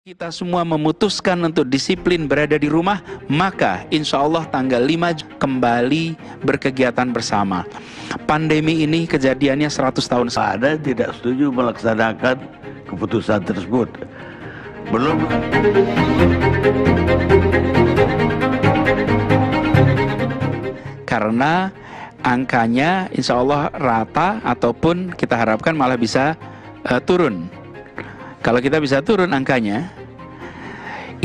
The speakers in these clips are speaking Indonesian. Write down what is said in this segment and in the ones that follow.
Kita semua memutuskan untuk disiplin berada di rumah, maka insya Allah tanggal 5 kembali berkegiatan bersama. Pandemi ini kejadiannya 100 tahun. Ada tidak setuju melaksanakan keputusan tersebut. Belum. Karena angkanya insya Allah rata ataupun kita harapkan malah bisa turun. Kalau kita bisa turun angkanya,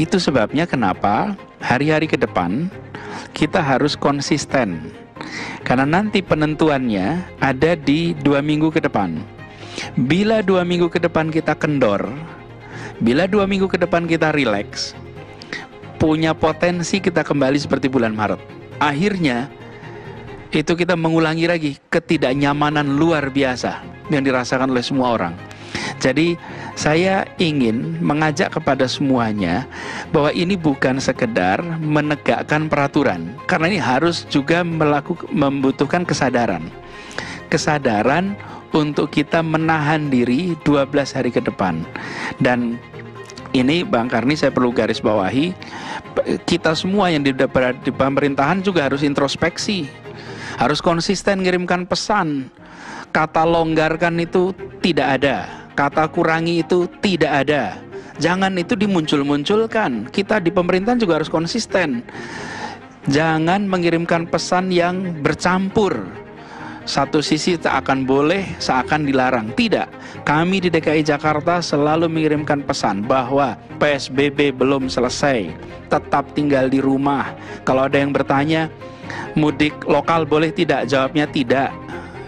itu sebabnya kenapa hari-hari ke depan kita harus konsisten. Karena nanti penentuannya ada di 2 minggu ke depan. Bila 2 minggu ke depan kita kendor, bila 2 minggu ke depan kita rileks, punya potensi kita kembali seperti bulan Maret. Akhirnya itu kita mengulangi lagi ketidaknyamanan luar biasa yang dirasakan oleh semua orang. Jadi saya ingin mengajak kepada semuanya bahwa ini bukan sekedar menegakkan peraturan, karena ini harus juga membutuhkan kesadaran. Kesadaran untuk kita menahan diri 12 hari ke depan. Dan ini Bang Karni saya perlu garis bawahi, kita semua yang di pemerintahan juga harus introspeksi, harus konsisten ngirimkan pesan. Kata longgarkan itu tidak ada, kata kurangi itu tidak ada. Jangan itu dimuncul-munculkan. Kita di pemerintahan juga harus konsisten. Jangan mengirimkan pesan yang bercampur. Satu sisi tak akan boleh, seakan dilarang. Tidak. Kami di DKI Jakarta selalu mengirimkan pesan bahwa PSBB belum selesai. Tetap tinggal di rumah. Kalau ada yang bertanya, mudik lokal boleh tidak? Jawabnya tidak.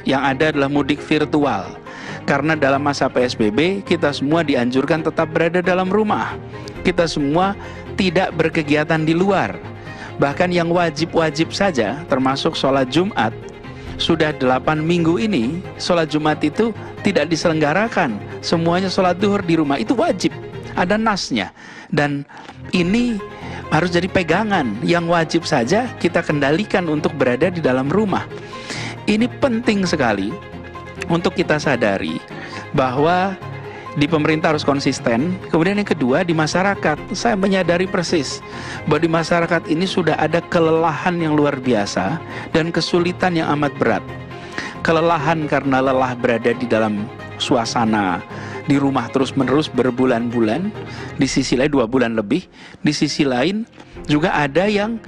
Yang ada adalah mudik virtual. Karena dalam masa PSBB kita semua dianjurkan tetap berada dalam rumah. Kita semua tidak berkegiatan di luar. Bahkan yang wajib-wajib saja, termasuk sholat Jumat, sudah 8 minggu ini sholat Jumat itu tidak diselenggarakan. Semuanya sholat duhur di rumah, itu wajib, ada nasnya. Dan ini harus jadi pegangan. Yang wajib saja kita kendalikan untuk berada di dalam rumah. Ini penting sekali untuk kita sadari bahwa di pemerintah harus konsisten. Kemudian yang kedua, di masyarakat, saya menyadari persis bahwa di masyarakat ini sudah ada kelelahan yang luar biasa dan kesulitan yang amat berat. Kelelahan karena lelah berada di dalam suasana di rumah terus-menerus berbulan-bulan, di sisi lain 2 bulan lebih, di sisi lain juga ada yang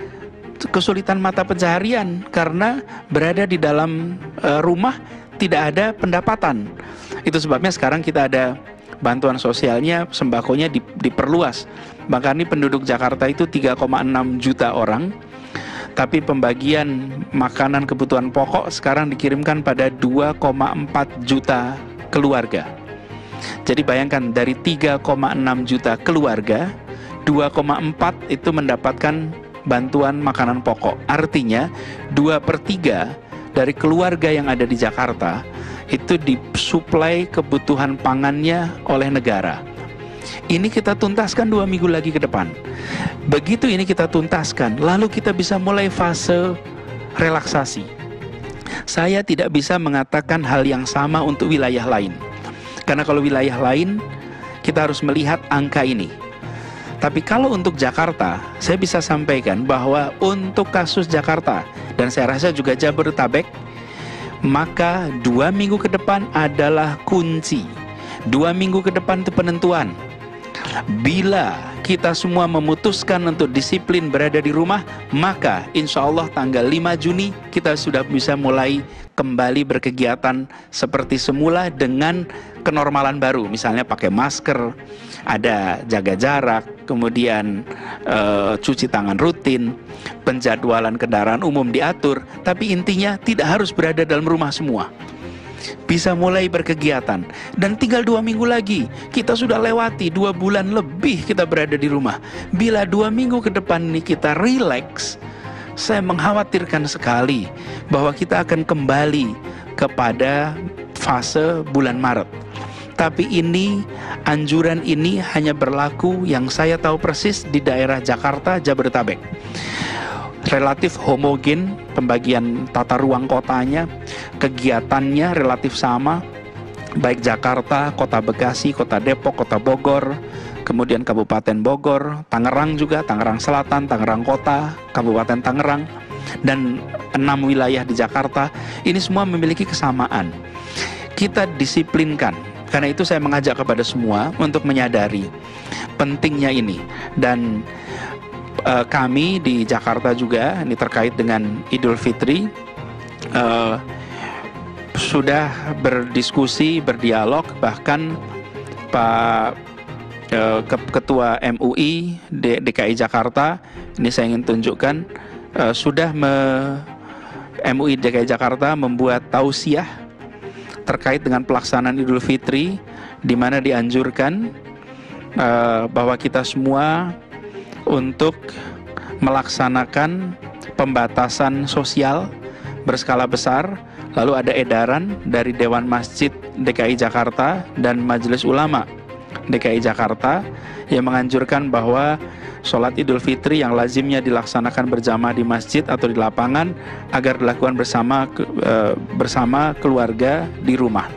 kesulitan mata pencaharian karena berada di dalam rumah tidak ada pendapatan. Itu sebabnya sekarang kita ada bantuan sosialnya, sembakonya diperluas. Bahkan ini penduduk Jakarta itu 3,6 juta orang, tapi pembagian makanan kebutuhan pokok sekarang dikirimkan pada 2,4 juta keluarga. Jadi bayangkan dari 3,6 juta keluarga, 2,4 itu mendapatkan bantuan makanan pokok. Artinya 2/3 dari keluarga yang ada di Jakarta itu disuplai kebutuhan pangannya oleh negara. Ini kita tuntaskan 2 minggu lagi ke depan. Begitu ini kita tuntaskan, lalu kita bisa mulai fase relaksasi. Saya tidak bisa mengatakan hal yang sama untuk wilayah lain, karena kalau wilayah lain kita harus melihat angka ini. Tapi kalau untuk Jakarta, saya bisa sampaikan bahwa untuk kasus Jakarta, dan saya rasa juga Jabodetabek, maka 2 minggu ke depan adalah kunci. 2 minggu ke depan itu penentuan. Bila kita semua memutuskan untuk disiplin berada di rumah, maka insya Allah tanggal 5 Juni kita sudah bisa mulai kembali berkegiatan seperti semula dengan kenormalan baru. Misalnya pakai masker, ada jaga jarak, kemudian cuci tangan rutin, penjadwalan kendaraan umum diatur. Tapi intinya tidak harus berada dalam rumah semua, bisa mulai berkegiatan. Dan tinggal 2 minggu lagi kita sudah lewati 2 bulan lebih kita berada di rumah. Bila 2 minggu ke depan ini kita rileks, saya mengkhawatirkan sekali bahwa kita akan kembali kepada fase bulan Maret. Tapi ini, anjuran ini hanya berlaku yang saya tahu persis di daerah Jakarta, Jabodetabek. Relatif homogen pembagian tata ruang kotanya, kegiatannya relatif sama, baik Jakarta, Kota Bekasi, Kota Depok, Kota Bogor, kemudian Kabupaten Bogor, Tangerang juga, Tangerang Selatan, Tangerang Kota, Kabupaten Tangerang, dan 6 wilayah di Jakarta. Ini semua memiliki kesamaan. Kita disiplinkan. Karena itu saya mengajak kepada semua untuk menyadari pentingnya ini. Dan kami di Jakarta juga, ini terkait dengan Idul Fitri, sudah berdiskusi, berdialog, bahkan Pak Ketua MUI DKI Jakarta, ini saya ingin tunjukkan, MUI DKI Jakarta membuat tausiah terkait dengan pelaksanaan Idul Fitri, di mana dianjurkan bahwa kita semua untuk melaksanakan pembatasan sosial berskala besar. Lalu ada edaran dari Dewan Masjid DKI Jakarta dan Majelis Ulama DKI Jakarta yang menganjurkan bahwa sholat Idul Fitri yang lazimnya dilaksanakan berjamaah di masjid atau di lapangan agar dilakukan bersama keluarga di rumah.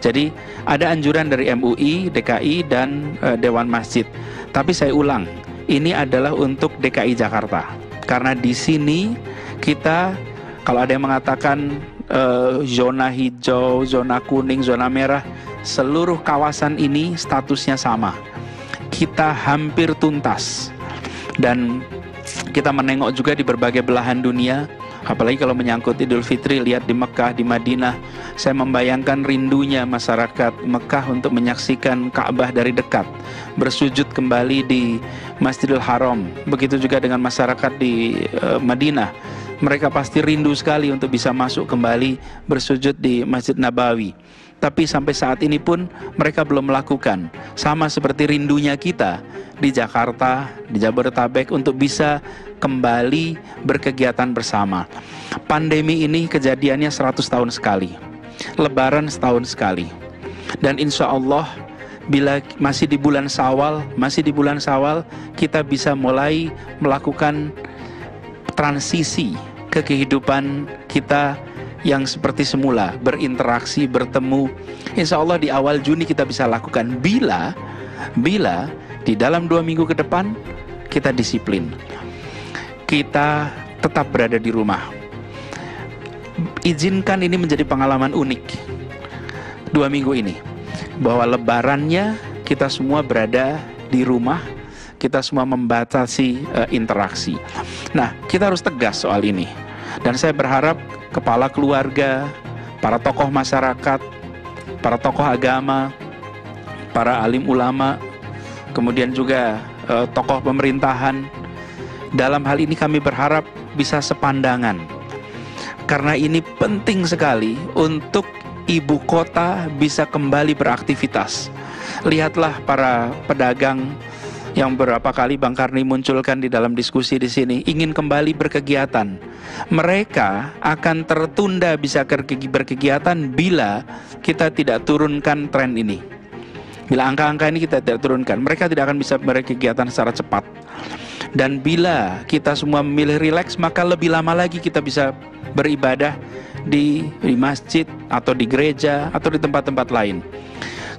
Jadi ada anjuran dari MUI, DKI, dan Dewan Masjid. Tapi saya ulang, ini adalah untuk DKI Jakarta. Karena di sini kita, kalau ada yang mengatakan zona hijau, zona kuning, zona merah, seluruh kawasan ini statusnya sama. Kita hampir tuntas. Dan kita menengok juga di berbagai belahan dunia, apalagi kalau menyangkut Idul Fitri, lihat di Mekah, di Madinah. Saya membayangkan rindunya masyarakat Mekah untuk menyaksikan Ka'bah dari dekat, bersujud kembali di Masjidil Haram. Begitu juga dengan masyarakat di Madinah. Mereka pasti rindu sekali untuk bisa masuk kembali bersujud di Masjid Nabawi. Tapi sampai saat ini pun mereka belum melakukan. Sama seperti rindunya kita di Jakarta, di Jabodetabek untuk bisa kembali berkegiatan bersama. Pandemi ini kejadiannya 100 tahun sekali. Lebaran setahun sekali. Dan insya Allah bila masih di bulan Syawal, kita bisa mulai melakukan transisi ke kehidupan kita yang seperti semula, berinteraksi, bertemu. Insya Allah di awal Juni kita bisa lakukan bila di dalam 2 minggu ke depan kita disiplin, kita tetap berada di rumah. Izinkan ini menjadi pengalaman unik 2 minggu ini, bahwa lebarannya kita semua berada di rumah, kita semua membatasi interaksi. Nah, kita harus tegas soal ini. Dan saya berharap kepala keluarga, para tokoh masyarakat, para tokoh agama, para alim ulama, kemudian juga tokoh pemerintahan, dalam hal ini kami berharap bisa sepandangan. Karena ini penting sekali untuk ibu kota bisa kembali beraktivitas. Lihatlah para pedagang yang beberapa kali Bang Karni munculkan di dalam diskusi di sini, ingin kembali berkegiatan. Mereka akan tertunda bisa berkegiatan bila kita tidak turunkan tren ini. Bila angka-angka ini kita tidak turunkan, mereka tidak akan bisa berkegiatan secara cepat. Dan bila kita semua memilih rileks, maka lebih lama lagi kita bisa beribadah di masjid atau di gereja atau di tempat-tempat lain.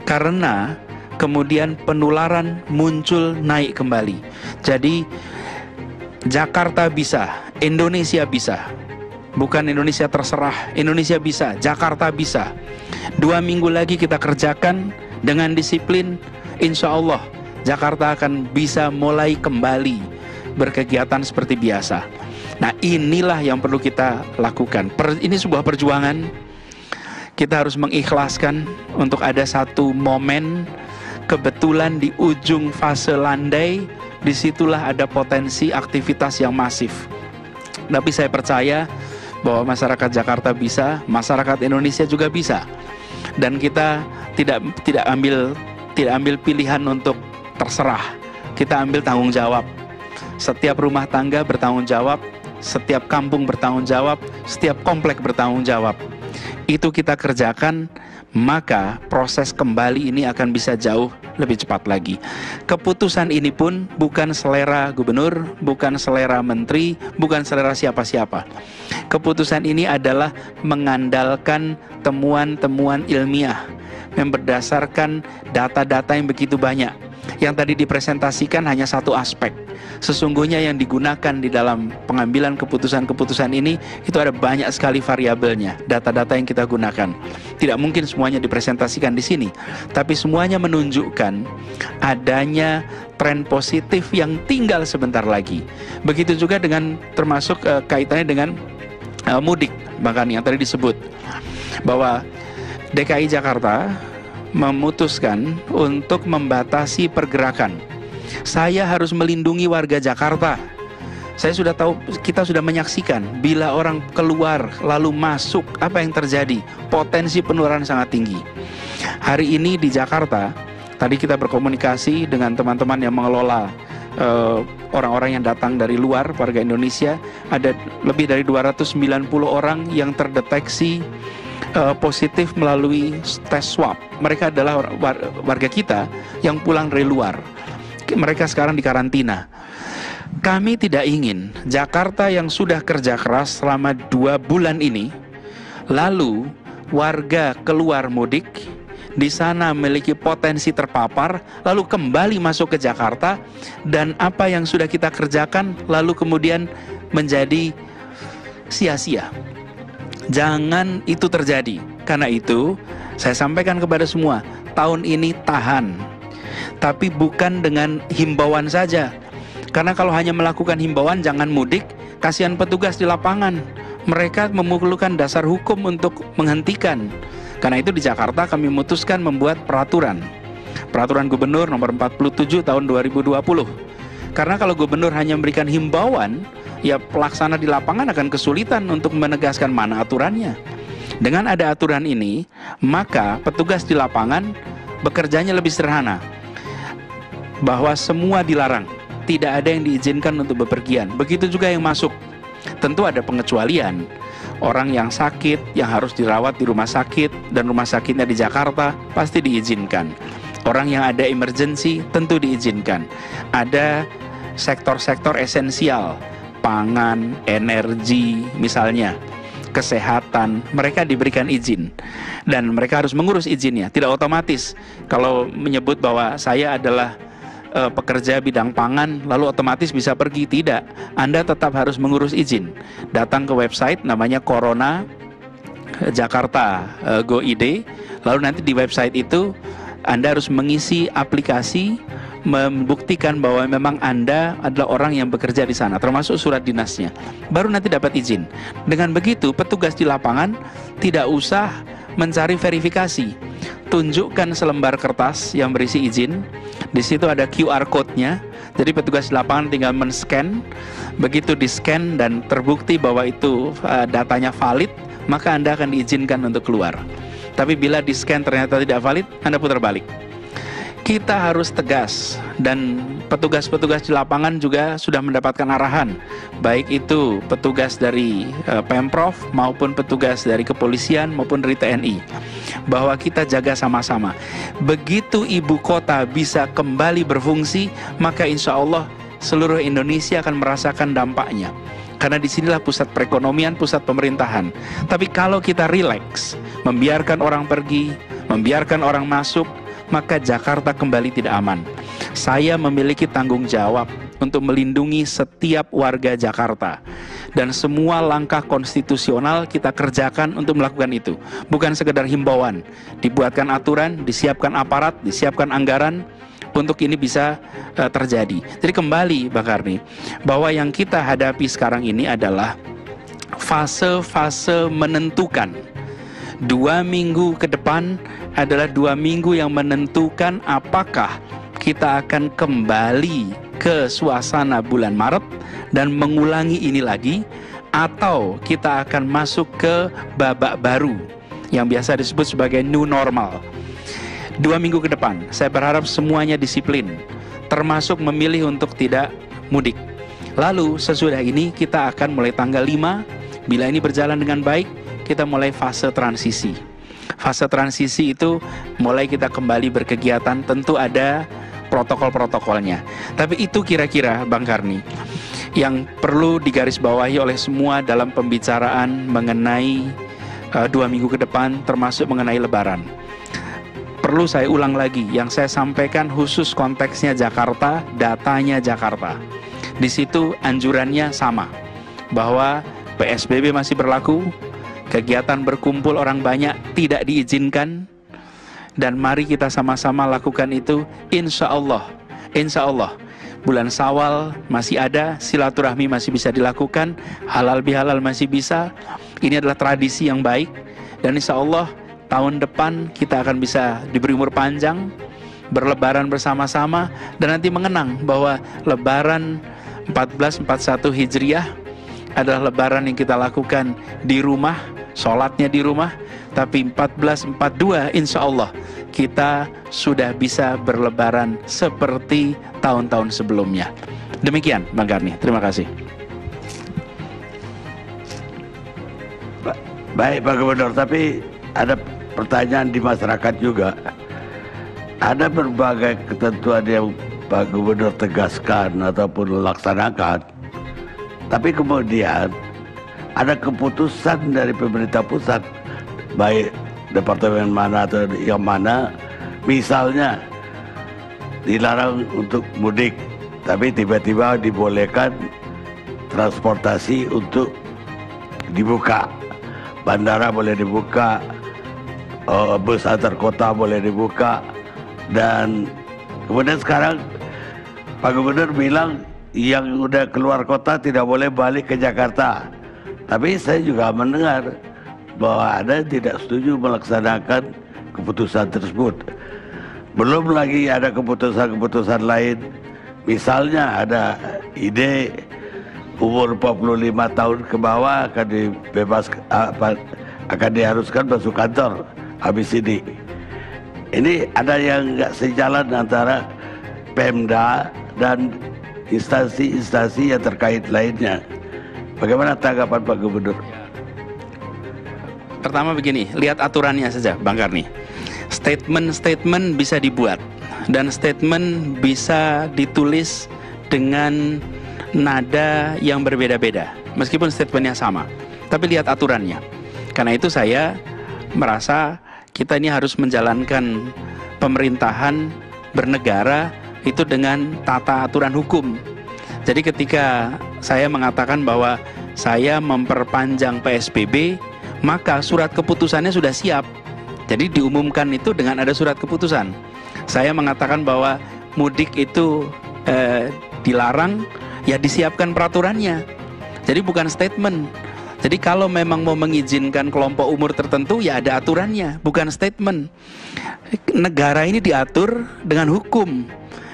Karena kemudian penularan muncul naik kembali. Jadi Jakarta bisa, Indonesia bisa. Bukan Indonesia terserah, Indonesia bisa, Jakarta bisa. 2 minggu lagi kita kerjakan dengan disiplin, insya Allah Jakarta akan bisa mulai kembali berkegiatan seperti biasa. Nah, inilah yang perlu kita lakukan. Ini sebuah perjuangan. Kita harus mengikhlaskan untuk ada satu momen. Kebetulan di ujung fase landai, disitulah ada potensi aktivitas yang masif. Tapi saya percaya bahwa masyarakat Jakarta bisa, masyarakat Indonesia juga bisa. Dan kita tidak ambil pilihan untuk terserah. Kita ambil tanggung jawab. Setiap rumah tangga bertanggung jawab, setiap kampung bertanggung jawab, setiap komplek bertanggung jawab. Itu kita kerjakan, maka proses kembali ini akan bisa jauh lebih cepat lagi. Keputusan ini pun bukan selera gubernur, bukan selera menteri, bukan selera siapa-siapa. Keputusan ini adalah mengandalkan temuan-temuan ilmiah yang berdasarkan data-data yang begitu banyak. Yang tadi dipresentasikan hanya satu aspek. Sesungguhnya yang digunakan di dalam pengambilan keputusan-keputusan ini itu ada banyak sekali variabelnya, data-data yang kita gunakan. Tidak mungkin semuanya dipresentasikan di sini, tapi semuanya menunjukkan adanya tren positif yang tinggal sebentar lagi. Begitu juga dengan termasuk kaitannya dengan mudik, bahkan yang tadi disebut bahwa DKI Jakarta memutuskan untuk membatasi pergerakan. Saya harus melindungi warga Jakarta. Saya sudah tahu, kita sudah menyaksikan bila orang keluar lalu masuk, apa yang terjadi? Potensi penularan sangat tinggi. Hari ini di Jakarta, tadi kita berkomunikasi dengan teman-teman yang mengelola orang-orang yang datang dari luar, warga Indonesia. Ada lebih dari 290 orang yang terdeteksi positif melalui tes swab. Mereka adalah warga kita yang pulang dari luar. Mereka sekarang di karantina. Kami tidak ingin Jakarta yang sudah kerja keras selama 2 bulan ini, lalu warga keluar mudik, di sana memiliki potensi terpapar, lalu kembali masuk ke Jakarta, dan apa yang sudah kita kerjakan lalu kemudian menjadi sia-sia. Jangan itu terjadi. Karena itu saya sampaikan kepada semua, tahun ini tahan, tapi bukan dengan himbauan saja. Karena kalau hanya melakukan himbauan jangan mudik, kasihan petugas di lapangan. Mereka memerlukan dasar hukum untuk menghentikan. Karena itu di Jakarta kami memutuskan membuat peraturan Gubernur nomor 47 tahun 2020. Karena kalau gubernur hanya memberikan himbauan, ya pelaksana di lapangan akan kesulitan untuk menegaskan mana aturannya. Dengan ada aturan ini, maka petugas di lapangan bekerjanya lebih sederhana. Bahwa semua dilarang, tidak ada yang diizinkan untuk bepergian. Begitu juga yang masuk. Tentu ada pengecualian. Orang yang sakit, yang harus dirawat di rumah sakit, dan rumah sakitnya di Jakarta, pasti diizinkan. Orang yang ada emergency, tentu diizinkan. Ada sektor-sektor esensial, pangan, energi, misalnya, kesehatan, mereka diberikan izin. Dan mereka harus mengurus izinnya, tidak otomatis. Kalau menyebut bahwa saya adalah pekerja bidang pangan, lalu otomatis bisa pergi, tidak. Anda tetap harus mengurus izin. Datang ke website namanya Corona Jakarta Go.id, lalu nanti di website itu Anda harus mengisi aplikasi membuktikan bahwa memang Anda adalah orang yang bekerja di sana, termasuk surat dinasnya. Baru nanti dapat izin. Dengan begitu, petugas di lapangan tidak usah mencari verifikasi. Tunjukkan selembar kertas yang berisi izin. Di situ ada QR code-nya. Jadi petugas di lapangan tinggal men-scan. Begitu di-scan dan terbukti bahwa itu datanya valid, maka Anda akan diizinkan untuk keluar. Tapi bila di-scan ternyata tidak valid, Anda putar balik. Kita harus tegas, dan petugas-petugas di lapangan juga sudah mendapatkan arahan, baik itu petugas dari Pemprov maupun petugas dari kepolisian maupun dari TNI, bahwa kita jaga sama-sama. Begitu ibu kota bisa kembali berfungsi, maka insya Allah seluruh Indonesia akan merasakan dampaknya. Karena disinilah pusat perekonomian, pusat pemerintahan. Tapi kalau kita rileks, membiarkan orang pergi, membiarkan orang masuk, maka Jakarta kembali tidak aman. Saya memiliki tanggung jawab untuk melindungi setiap warga Jakarta. Dan semua langkah konstitusional kita kerjakan untuk melakukan itu. Bukan sekedar himbauan. Dibuatkan aturan, disiapkan aparat, disiapkan anggaran untuk ini bisa terjadi. Jadi kembali Bang Karni, bahwa yang kita hadapi sekarang ini adalah fase-fase menentukan. 2 minggu ke depan adalah 2 minggu yang menentukan apakah kita akan kembali ke suasana bulan Maret dan mengulangi ini lagi, atau kita akan masuk ke babak baru yang biasa disebut sebagai new normal. 2 minggu ke depan saya berharap semuanya disiplin, termasuk memilih untuk tidak mudik. Lalu sesudah ini kita akan mulai tanggal 5, bila ini berjalan dengan baik, kita mulai fase transisi. Fase transisi itu mulai kita kembali berkegiatan, tentu ada protokol-protokolnya. Tapi itu kira-kira Bang Karni yang perlu digarisbawahi oleh semua dalam pembicaraan mengenai 2 minggu ke depan, termasuk mengenai Lebaran. perlu saya ulang lagi, yang saya sampaikan khusus konteksnya Jakarta, datanya Jakarta. Di situ anjurannya sama, bahwa PSBB masih berlaku, kegiatan berkumpul orang banyak tidak diizinkan, dan mari kita sama-sama lakukan itu. Insya Allah bulan Syawal masih ada, silaturahmi masih bisa dilakukan, halal bihalal masih bisa. Ini adalah tradisi yang baik, dan insya Allah tahun depan kita akan bisa diberi umur panjang, berlebaran bersama-sama, dan nanti mengenang bahwa lebaran 1441 Hijriah adalah lebaran yang kita lakukan di rumah, sholatnya di rumah. Tapi 1442 insya Allah kita sudah bisa berlebaran seperti tahun-tahun sebelumnya. Demikian Bang Karni, terima kasih. Baik Pak Gubernur, tapi ada pertanyaan di masyarakat juga. Ada berbagai ketentuan yang Pak Gubernur tegaskan ataupun laksanakan, tapi kemudian ada keputusan dari pemerintah pusat, baik departemen mana atau yang mana, misalnya dilarang untuk mudik, tapi tiba-tiba dibolehkan transportasi untuk dibuka, bandara boleh dibuka, bus antar kota boleh dibuka, dan kemudian sekarang Pak Gubernur bilang yang udah keluar kota tidak boleh balik ke Jakarta. Tapi saya juga mendengar bahwa ada yang tidak setuju melaksanakan keputusan tersebut. Belum lagi ada keputusan-keputusan lain, misalnya ada ide umur 45 tahun ke bawah akan akan diharuskan masuk kantor habis ini. Ini ada yang nggak sejalan antara Pemda dan instansi-instansi yang terkait lainnya. Bagaimana tanggapan Pak Gubernur? Pertama begini, lihat aturannya saja Bang Karni. Statement bisa dibuat, dan statement bisa ditulis dengan nada yang berbeda-beda, meskipun statementnya sama. Tapi lihat aturannya. Karena itu saya merasa kita ini harus menjalankan pemerintahan bernegara itu dengan tata aturan hukum. Jadi ketika saya mengatakan bahwa saya memperpanjang PSBB, maka surat keputusannya sudah siap. Jadi diumumkan itu dengan ada surat keputusan. Saya mengatakan bahwa mudik itu dilarang, ya disiapkan peraturannya. Jadi bukan statement. Jadi kalau memang mau mengizinkan kelompok umur tertentu, ya ada aturannya, bukan statement. Negara ini diatur dengan hukum.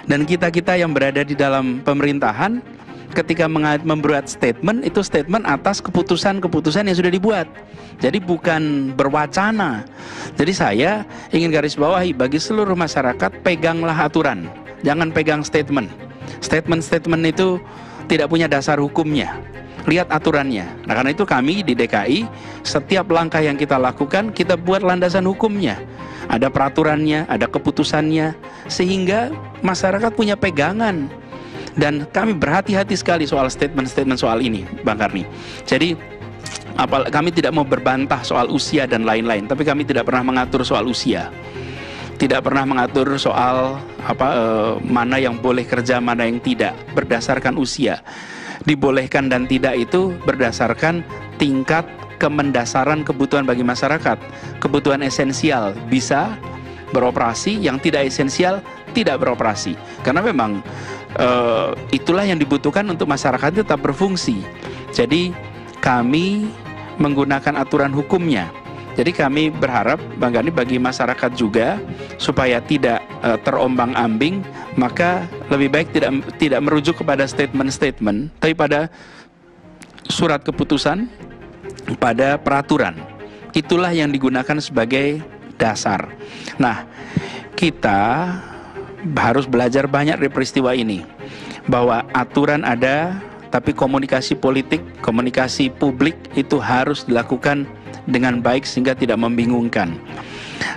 Dan kita-kita yang berada di dalam pemerintahan, ketika membuat statement, itu statement atas keputusan-keputusan yang sudah dibuat. Jadi bukan berwacana. Jadi saya ingin garis bawahi bagi seluruh masyarakat, peganglah aturan, jangan pegang statement. Statement-statement itu tidak punya dasar hukumnya. Lihat aturannya. Nah karena itu kami di DKI, setiap langkah yang kita lakukan, kita buat landasan hukumnya. Ada peraturannya, ada keputusannya, sehingga masyarakat punya pegangan. Dan kami berhati-hati sekali soal statement-statement soal ini, Bang Karni. Jadi kami tidak mau berbantah soal usia dan lain-lain, tapi kami tidak pernah mengatur soal usia, tidak pernah mengatur soal mana yang boleh kerja, mana yang tidak, berdasarkan usia. Dibolehkan dan tidak itu berdasarkan tingkat kemendasaran kebutuhan bagi masyarakat. Kebutuhan esensial bisa beroperasi, yang tidak esensial tidak beroperasi. Karena memang itulah yang dibutuhkan untuk masyarakat tetap berfungsi. Jadi kami menggunakan aturan hukumnya. Jadi kami berharap Bang Gani bagi masyarakat juga supaya tidak terombang-ambing, maka lebih baik tidak merujuk kepada statement-statement, tapi pada surat keputusan, pada peraturan. Itulah yang digunakan sebagai dasar. Nah, kita harus belajar banyak dari peristiwa ini, bahwa aturan ada, tapi komunikasi politik, komunikasi publik itu harus dilakukan dengan baik sehingga tidak membingungkan.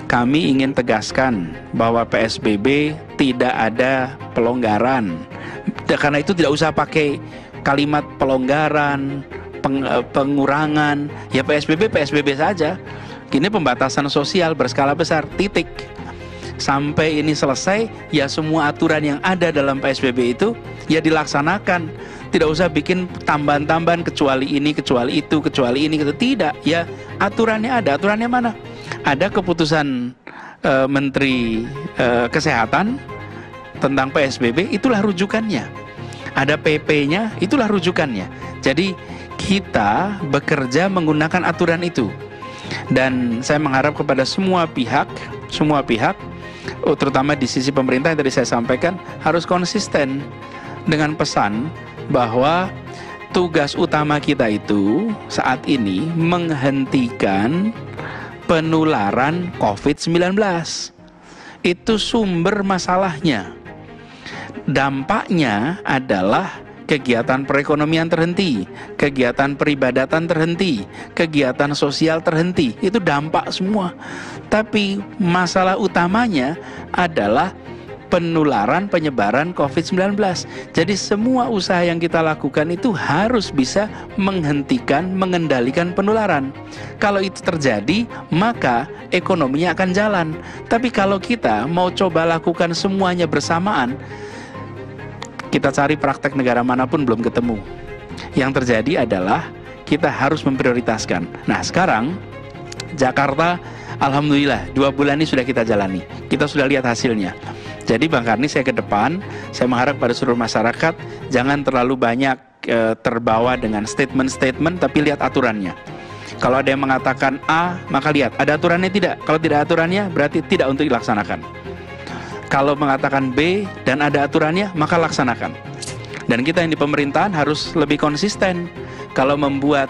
Kami ingin tegaskan bahwa PSBB tidak ada pelonggaran. Karena itu tidak usah pakai kalimat pelonggaran, pengurangan. Ya PSBB saja. Ini pembatasan sosial berskala besar, titik. sampai ini selesai, ya semua aturan yang ada dalam PSBB itu ya dilaksanakan. Tidak usah bikin tambahan-tambahan kecuali ini, kecuali itu, kecuali ini, gitu. Tidak, ya aturannya ada. Aturannya mana? Ada keputusan Menteri Kesehatan tentang PSBB, itulah rujukannya. Ada PP-nya, itulah rujukannya. Jadi kita bekerja menggunakan aturan itu. Dan saya mengharap kepada semua pihak, terutama di sisi pemerintah yang tadi saya sampaikan, harus konsisten dengan pesan bahwa tugas utama kita itu saat ini menghentikan penularan COVID-19. Itu sumber masalahnya. Dampaknya adalah kegiatan perekonomian terhenti, kegiatan peribadatan terhenti, kegiatan sosial terhenti. Itu dampak semua. Tapi masalah utamanya adalah penularan, penyebaran COVID-19. Jadi semua usaha yang kita lakukan itu harus bisa menghentikan, mengendalikan penularan. Kalau itu terjadi, maka ekonominya akan jalan. Tapi kalau kita mau coba lakukan semuanya bersamaan, kita cari praktek negara manapun belum ketemu. Yang terjadi adalah kita harus memprioritaskan. Nah sekarang Jakarta, alhamdulillah 2 bulan ini sudah kita jalani. Kita sudah lihat hasilnya. Jadi Bang Karni, saya ke depan, saya mengharap pada seluruh masyarakat jangan terlalu banyak terbawa dengan statement-statement, tapi lihat aturannya. Kalau ada yang mengatakan A, maka lihat ada aturannya tidak. Kalau tidak aturannya berarti tidak untuk dilaksanakan. Kalau mengatakan B dan ada aturannya, maka laksanakan. Dan kita yang di pemerintahan harus lebih konsisten. Kalau membuat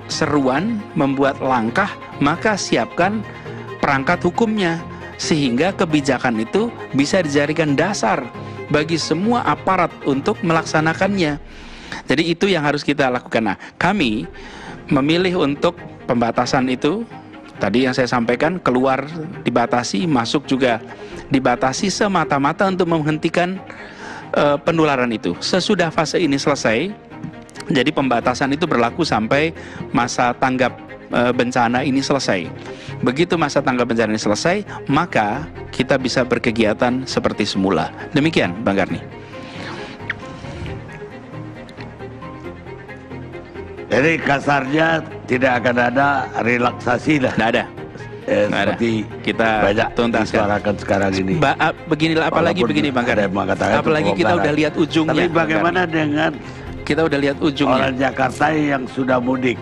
seruan, membuat langkah, maka siapkan perangkat hukumnya, sehingga kebijakan itu bisa dijadikan dasar bagi semua aparat untuk melaksanakannya. Jadi itu yang harus kita lakukan. Nah, kami memilih untuk pembatasan itu. Tadi yang saya sampaikan, keluar dibatasi, masuk juga dibatasi semata-mata untuk menghentikan penularan itu. Sesudah fase ini selesai, jadi pembatasan itu berlaku sampai masa tanggap bencana ini selesai. Begitu masa tanggap bencana ini selesai, maka kita bisa berkegiatan seperti semula. Demikian, Bang Karni. Jadi kasarnya tidak akan ada relaksasi lah. Tidak ada. Seperti kita banyak tuntaskan sekarang ini. Beginilah, apalagi Walaupun begini Bang Karni. Apalagi kita udah lihat ujungnya. Tapi bagaimana dengan kita udah lihat ujungnya. Orang Jakarta yang sudah mudik.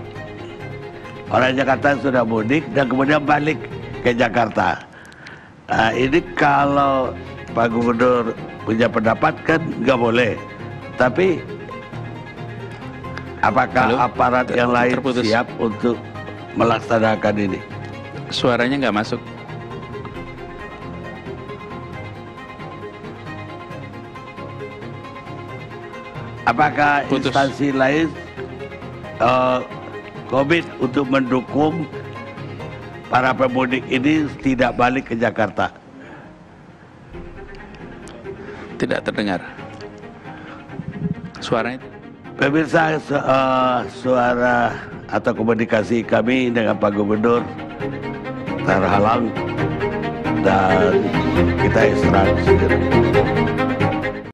Orang Jakarta yang sudah mudik dan kemudian balik ke Jakarta. Nah, ini kalau Pak Gubernur punya pendapat kan nggak boleh. Tapi apakah aparat yang lain siap untuk melaksanakan ini? Suaranya nggak masuk. Apakah instansi lain komit untuk mendukung para pemudik ini tidak balik ke Jakarta? Tidak terdengar suaranya. Pemirsa, suara atau komunikasi kami dengan Pak Gubernur terhalang dan kita istirahat segera.